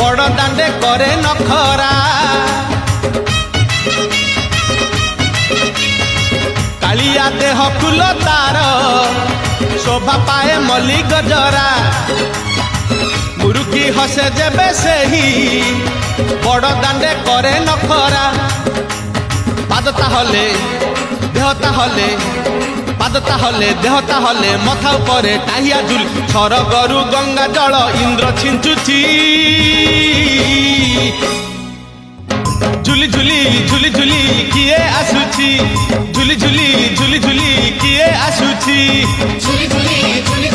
बड़ दांडे करे नखरा कालिया देह फूल तार शोभा पाए मल्ली गजरा मुरुकी हसे जेबे सेही बड़ दांडे करे नखरा पाद ताहले देह ताहले पाद ताहले देह ताहले मथा उपरे टाहिया झुल सरगरु गंगा जल इंद्र छिंचुची झुली झुली झुली झुली किए आसुची झुली झुली झुली झुली किए आसुची झुली झुली झुली